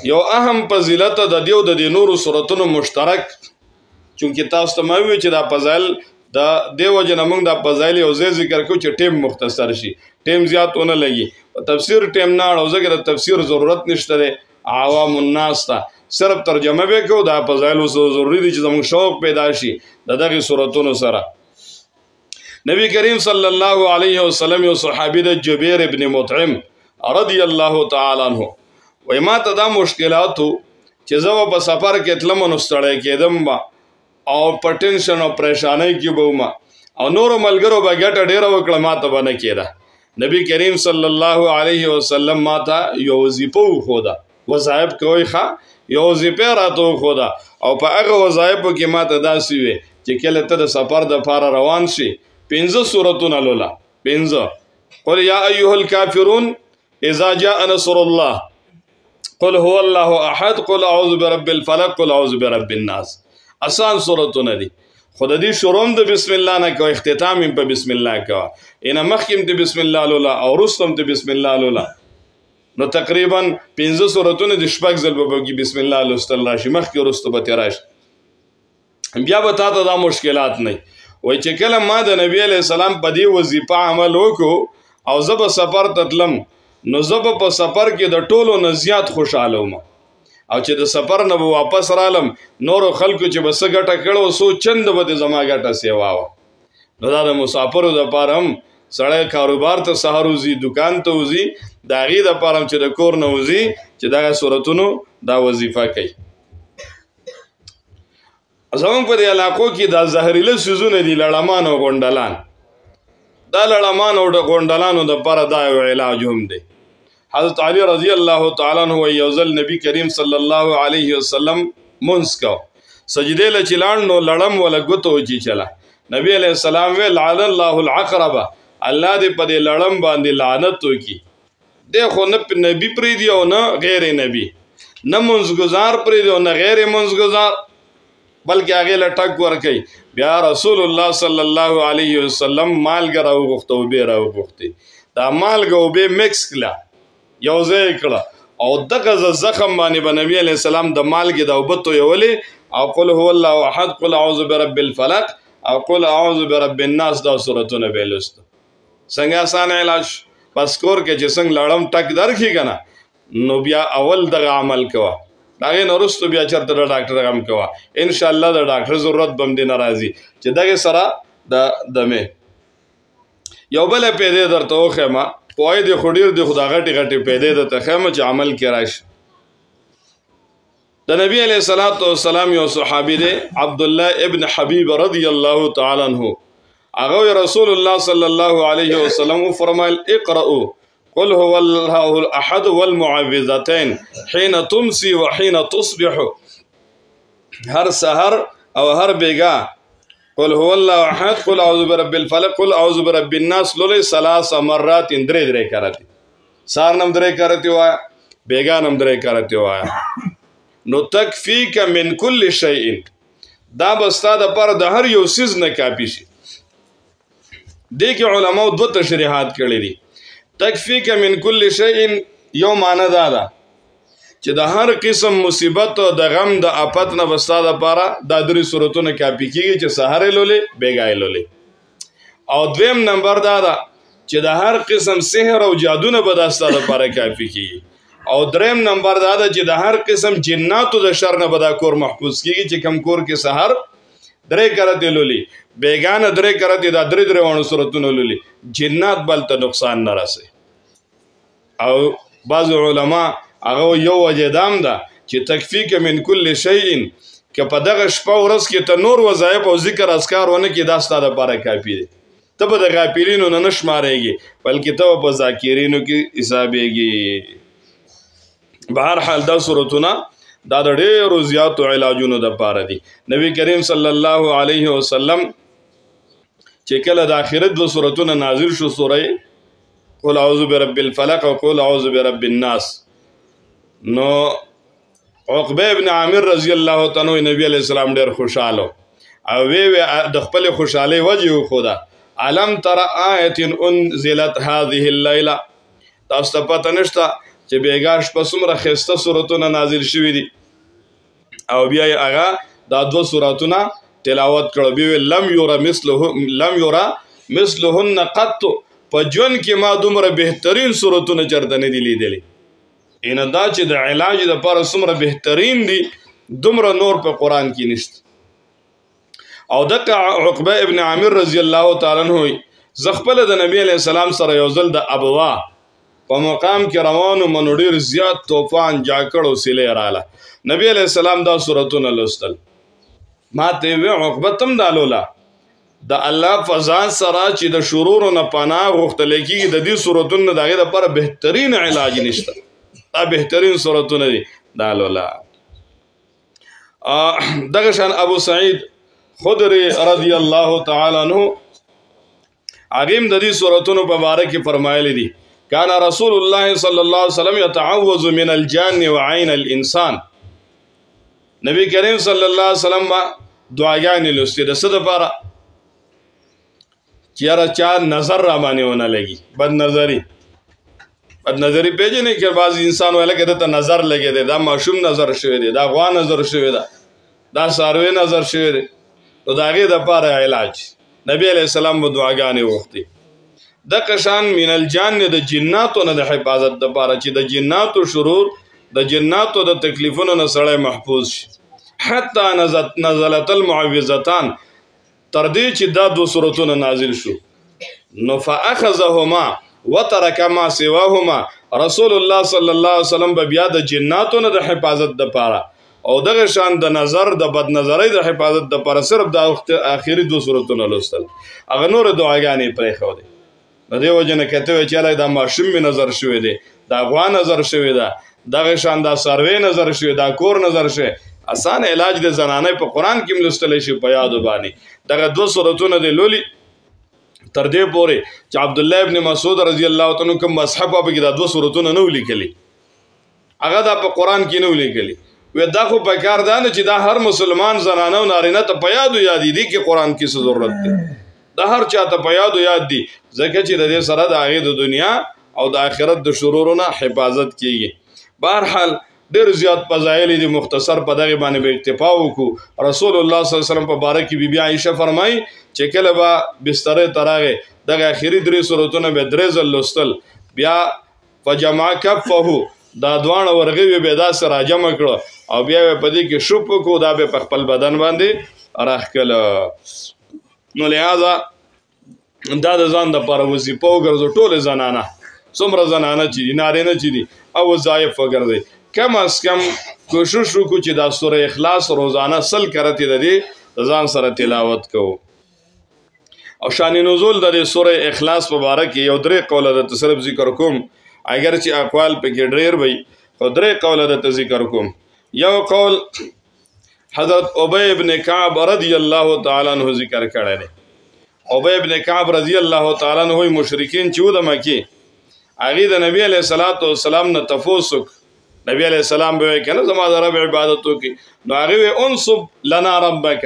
یو اهم فضیلت د دیو د نورو سورتونو مشترک چونکه تاسو ته مې چې دا فضایل د دیو جن موږ د فضایل یو ځای ذکر کو چې ټیم مختصر شي ټیم زیاتونه لګي تفسیر ټیم نه او ځکه د تفسیر ضرورت نشته دی عوام الناس ته صرف ترجمه به کو دا فضایل ضروری دي چې زموږ شوق پیدا شي دغه سورتونو سره نبی کریم صلی الله علیه وسلم یو صحابي د جبیر ابن مطعم رضی الله تعالی عنہ وای ما ته دا مشکلاتو چې زه په سفر کې تلم نو ستړی کېدم با او په ټینشن او پریشانۍ کې به ما او نور ملګرو به ګټه ډیره وکړه ما ته به نه کېده نبی کریم صلی الله علیه وسلم ما ته یو وظیفه وښوده وظایف کوي ښه یو وظیفه راته وښوده او په هغه وظایفو کې ما ته داسې وي چې کله ته د سفر دپاره روان شي 15 سورتونه لولا 15 قل یا ایها الکافرون اذا جاء نصر الله قل هو الله احد قل اعوذ برب الفلق قل اعوذ برب الناس آسان سورتونه دي خود دې شروع د بسم الله نه کو اختتام په بسم الله کا ان مخکم ته بسم الله لولا او رستم ته بسم الله لولا نو تقریبا 15 سورتونه د شپږ ځل به کې بسم الله لوستل راشي مخکې رستو به تراش بیا به تاسو دا مشکلات نه وای چې کله ما د نبی علی السلام په دی وظیفه عمل وکړو او زب سفر تتلم نو زب په سفر کې د ټولو نه زیات خوشاله وم او چې د سفر نه واپس رالم نور خلکو چې بس ګټه کړو سو چند به زما ګټه سیوا و نو دا د مسافرو د پاره هم سړی کاروبار ته سحر وزي دکان ته وزي د هغې د پاره چې د کور نه وزي چې دغه صورتونو دا وظیفه کوي زمونږ په دې علاقو کې دا زهریله څیزونه دي لړمان او غونډلان دا لړمان او غونډلانو دپاره دا یو علاج هم دی حضرت علی رضی الله تعالی عنہ یو ځل نبی کریم صلی الله علیه وسلم منځ کو سجدې له چې لاړ نو لړم ولا ګوتو چې چلا نبی علیہ السلام وی لعن الله العقرب الله دې په دې لړم باندې لعنت وکړي دی خو نه نبی پرې دی او نه غیر نبی نه منځګزار پرې دی او نه غیر منځګزار بلکې هغه لټک ورکي بیا رسول الله صلی الله علیه وسلم مالګه راوغوښته او به راوغوښته دا مالګه او به مکس کړه یو ځای کړه او دغه زخم باندې به نبی علیہ السلام د مالګې د اوبتو یولې او قل هو الله احد قل اعوذ برب الفلق او قل اعوذ برب الناس دا سورتونه به لست څنګه آسان علاج پس کور کې چې څنګه لړم ټک درخي کنه نو بیا اول دغه عمل کوه داغه نورستو بیا چرته د ډاکټر غم کوه ان شاء الله د ډاکټر ضرورت بم دي ناراضي چې دغه سره د دمه یو بل پیدا درته وخما پوی د خډیر د خدا غټي غټي پیدا د تخمه چې عمل کې راشي د نبی علیہ الصلوۃ والسلام یو صحابي دی عبد الله ابن حبیب رضی الله تعالی عنہ هغه رسول الله صلی الله علیه وسلم فرمایل اقرأوا قل هو الله الاحد والمعوذتين حين تمسي وحين تصبح هر سحر او هر بیگا قل هو الله احد قل اعوذ برب الفلق قل اعوذ برب الناس لولي 3 مرات درې کرتی سار نم درې کرتی وا بیگا نم درې کرتی وا نو تکفیک من كل شيء دا بستا د پر د هر یو سیز نه کافی شي دې کې علماء دوه تشریحات کړی دي تکفیک من کل شیء یو معنی دا ده چې د هر قسم مصیبت او د غم د آفت نه بستا د پاره د درې صورتونه کافی کیږي چې سحر لولې بیګای لولې او دویم نمبر دا ده چې د هر قسم سحر او جادو نه بداستا د پاره کافی کیږي او دریم نمبر دا ده چې د هر قسم جناتو د شر نه بدا کور محفوظ کیږي چې کم کور کې سحر درې کرته لولې بیگانه درې کرته د درې وانه صورتونه لولې جنات بل ته نقصان نه رسي او بعض علما هغه یو وجه دام ده چې تکفیک من کل شیء که په دغه شپه ورځ کې ته نور وظایف او ذکر اذکار ونه کې دا ستاسو لپاره کافی دی ته به د غافلینو نه نشمارېږي بلکې ته په ذاکرینو کې حسابېږي بهر حال دا صورتونه دا د ډېرو زیاتو علاجونو دپاره دي نبی کریم صلی الله علیه وسلم چې کله د آخرت دو صورتونه نازل شو سوره قل اعوذ برب الفلق او قل اعوذ برب الناس نو عقبه ابن عامر رضی الله تعالی عنہ نبی علیہ السلام ډیر خوشاله او وی د خپل خوشاله وجه خدا علم تر آیت انزلت هذه الليله تاسو ته پته نشته چې بیګا شپه څومره ښایسته سورتونه نازل شوي دي او بیا یې هغه دا 2 سورتونه تلاوت کړو. بیا لم یورا مثلهن قط، په ژوند کې ما دومره بهترین سورتونه چېرته نه دي لیدلي. اینه دا چې د علاج دپاره څومره بهترین دي دومره نور په قرآن کې نشته. او دغه عقبه ابن عامر رضی الله تعالی عنہ زه خپله د نبی علیه السلام سره یو ځل د ابوا په مقام کې روانو منو ډېر زیات طوفان جاکړ او سیلې راله. نبی علیه السلام دا سورتونه لوستل. ما ته وی عقبه تم دا لولا د الله فضا سره چې د شرور نه پناه غوښتل کېږي د دې سورتونو د هغې دپاره بهترین علاج نشته. دا بهترین سورتونه دي دا لولا. دغه شان ابو سعید خدری رضی الله تعالی عنہ هغه د دې سورتونو په باره کې فرمایلی دي کان رسول الله صلی الله علیه وسلم يتعوذ من الجان وعين الانسان. نبی کریم صلی الله علیه وسلم دعاګانې لوستې د څه دپاره چې یاره چا نظر را باندې ونه لګي. بد نظري پیژنې که بعض انسان ویله که دته نظر لګی دی دا ماشوم نظر شوی دی دا غوا نظر شوی ده دا څاروی نظر شوی دی نو د هغې دپاره علاج نبی علیه السلام به دعاګانې وغوښتې. دغه شان من الجان د جناتو نه د حفاظت دپاره چې د جناتو شرور د جناتو د تکلیفونو نه سړی محفوظ شي. حتی نزلت المعوذتان تر دې چې دا 2 سورتونه نازل شو. نو فاخذهما وترک ما سواهما رسول الله صلی الله علیه وسلم به بیا د جناتو نه د حفاظت دپاره او دغه شان د نظر د بد نظرۍ د حفاظت دپاره صرف د آخري 2 سورتونه لوستل. هغه نور دعاګانې پرېښودې. د دې وجې نه کته وی چې دا ماشوم مې نظر شوی دی دا غوا نظر شوی ده دغه شان دا څاروی نظر شوی دا کور نظر شوی. آسان علاج د زنانۍ په قرآن کې هم لوستلی شي په یادو باندې. دغه 2 سورتونه د لولي تر دې پورې چې عبدالله ابن مسعود رضی الله تعالی عنہ کوم مصحف په کې دا 2 سورتونه نه ولیکلي هغه دا په قرآن کې نه ولیکلي. وی دا خو پکار ده نه چې دا هر مسلمان زنانه او نارینه ته په یادو یادې دي کې قرآن کې څه ضرورت دی. دا هر چا ته په یادو یاد دي ځکه چې د دې سره د هغې د دنیا او د آخرت د شرورو نه حفاظت کیږي. بهرحال ډېر زیات فضایل دي مختصر په دغې باندې به اکتفا وکړو. رسول الله صلی الله علیه وسلم په باره کې بیبي عایشه فرمایي چې کله به بسترې ته راغې دغه آخري 3 سورتونه به 3 ځل لوستل بیا فجمع کفه دا دواړه ورغوي به داسې راجمع کړه او بیا به په دې کې شوپ وکړو دا به په خپل بدن باندې راښکله. نو لہذا دا د ځان دپاره وظیفه وګرځو ټولې زنانه څومره زنانه چې دي نارینه چې دي او وظایف وګرځئ. کم از کم کوشش وکړو چې دا سوره اخلاص روزانه 100 کرتې د دې د ځان سره تلاوت کوو. او شان نزول د دې سوره اخلاص په باره کې یو 3 قوله درته صرف ذکر کوم اگر چې اقوال پکې ډېر وي خو 3 قوله درته ذکر کوم. یو قول حضرت ابی ابن کعب رضی الله تعالی عنہ ذکر کړی دی. ابی ابن کعب رضی الله تعالی عنہ مشرکین چې د مکې هغې د نبی علیه الصلاۃ والسلام نه تفوس وکړ. نبی علیہ السلام به وایي که نه زما د رب عبادت وکړي نو هغې وایي انصب لنا ربک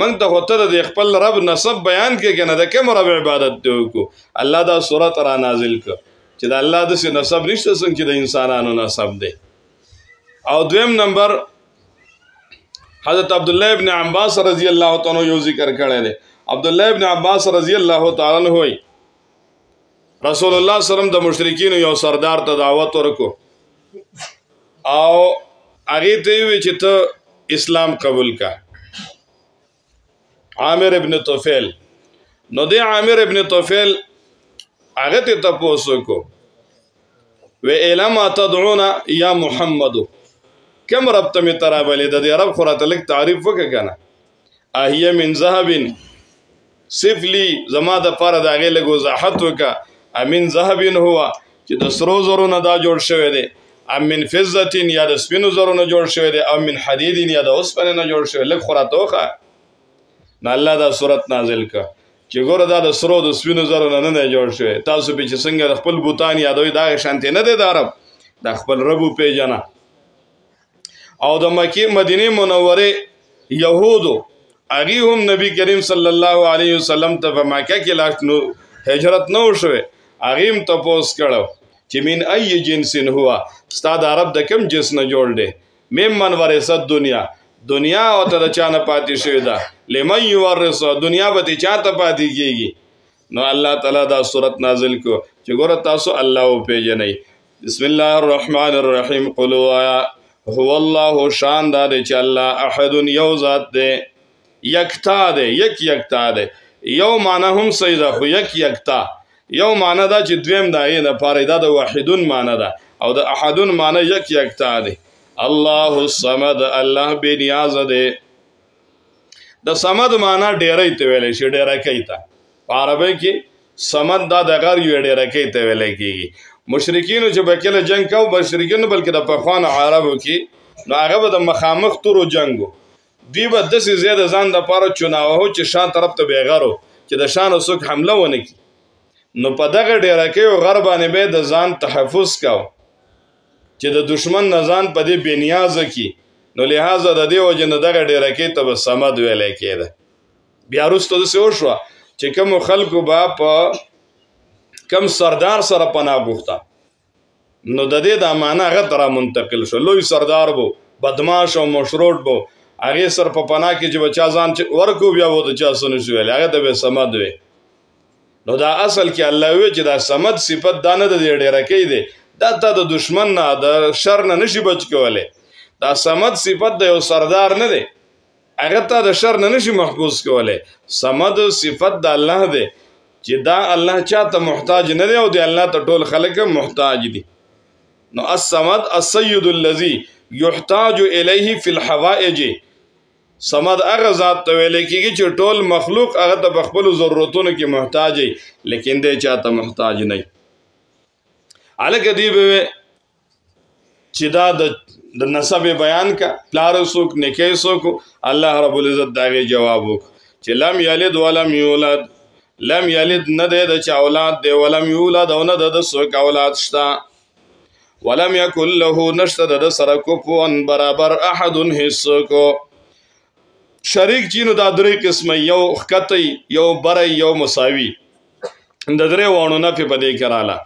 موږ ته خو ته د خپل رب نسب بیان کړې که نه د کوم رب عبادت دې وکړو. الله دا صورت را نازل کړ چې د الله داسې نسب نشته څنګه چې د انسانانو نسب دی. او 2 نمبر حضرت عبدالله ابن عباس رضی الله تعالی یو ذکر کړی دی. عبدالله ابن عباس رضی الله تعالی عنہ وایي رسول الله صلی الله علیه وسلم د مشرکینو یو سردار ته دعوت ورکړو او هغې ته یې وویل چې ته اسلام قبول کا. عامر ابن طفیل نو دی عامر ابن طفیل هغه ته تپوس وکړو وی اعلم تدعون یا محمد کوم رب ته مې ته رابلې د دې رب خو راته لږ تعریف وکړه که نه. اهیه من ذهب صف لی زما دپاره د هغې لږ وضاحت وکړه. امن ذهب هو چې د سرو زرو نه دا جوړ شوی دی ام من فضة یا د سپینو زرو نه جوړ شوی دی او من حدید یا د اوسپنې نه جوړ شوی. لږ خو راته وښه. نو الله دا صورت نازل کړه چې ګوره دا د سرو د سپینو زرو نه نه دی جوړ شوی. تاسو پې چې څنګه د خپل بوتان یادوئ دا شانتې نه دی د عرب دا خپل رب وپېژنه. او د مکې مدینې منورې یهودو هغې هم نبی کریم صلی الله علیه وسلم ته په مکه کې لا هجرت نه و شوی هغې هم تپوس کړی چې من ای جنس هو ستا د عرب د کم جنس نه جوړ دی ممن ورثت دنیا او ته د چانه پاتې شوی ده لمن یورث دنیا به ته چاته پاتې کیږي نو الله تعالی دا سورت نازل کو چې ګوره تاسو الله او پیژنئ بسم الله الرحمن الرحیم قل هو الله شان دا دی چې الله احد یو ذات دی یکتا دی یکتا دی یو معنی هم صحیح ده خو یکتا یو معنی دا چې دویم دا یې د پاره دا د واحدون معنی ده او د احدون معنی یکتا دی الله الصمد الله بے نیاز دی د صمد معنی ډیرې ته ویلې شي ډیره کوي ته په عربی کې صمد دا د غیر یو ډیره کوي ته ویلې کېږي مشرکین چې بکله جنگ کو مشرکین بلکې د پخوان عربو کې نو هغه به د مخامخ تورو جنگو دوی به داسې زیاده ځان د پاره چناوه چې شان طرف ته بیغرو چې د شان وسوک حمله ونه کی نو په دغه ډیره کې غر باندې به د ځان تحفظ کو چې د دشمن نه ځان په دې بنیازه کی نو لہذا د دې وجه نه دغه ډیره کې ته صمد ویلې کېده بیا وروسته داسې وشوه چې کوم خلکو به په کم سردار سره پناه بوخته نو د دې د معنا هغه را منتقل شو لوی سردار بو بدماش او مشروط بو هغه سر په پناه کې چې بچا ځان ورکو بیا وو د چا سن شو هغه د به سمد وي نو دا اصل کې الله وی چې دا سمد صفت دانه د ډیره کې دی دا ته د دشمن نه د شر نه نشي بچ کوله دا سمد صفت د یو سردار نه دی هغه ته د شر نه نشي محفوظ کوله سمد صفت د الله دی چې دا الله چاته محتاج نه دی او دی الله ته ټول خلک محتاج دي نو الصمد السيد الذي يحتاج اليه في الحوائج صمد هغه ذات ته ویل کېږي چې ټول مخلوق هغه ته خپل ضرورتونو کې محتاج وي لیکن دی چاته محتاج نه الګ دی به چې دا د نسب بیان کا پلار سوک نکي سوک الله رب العزت داغه جواب وک چې لم یلد ولم یولد لم یلد نه د چا اولاد دی ولم یولد او نه د سوک اولاد شتا ولم یکن له نشته د سره کوپون برابر احد حصو شریک چینو دا درې قسمه یو خطي یو بری یو مساوي د درې وانو نه په دې کراله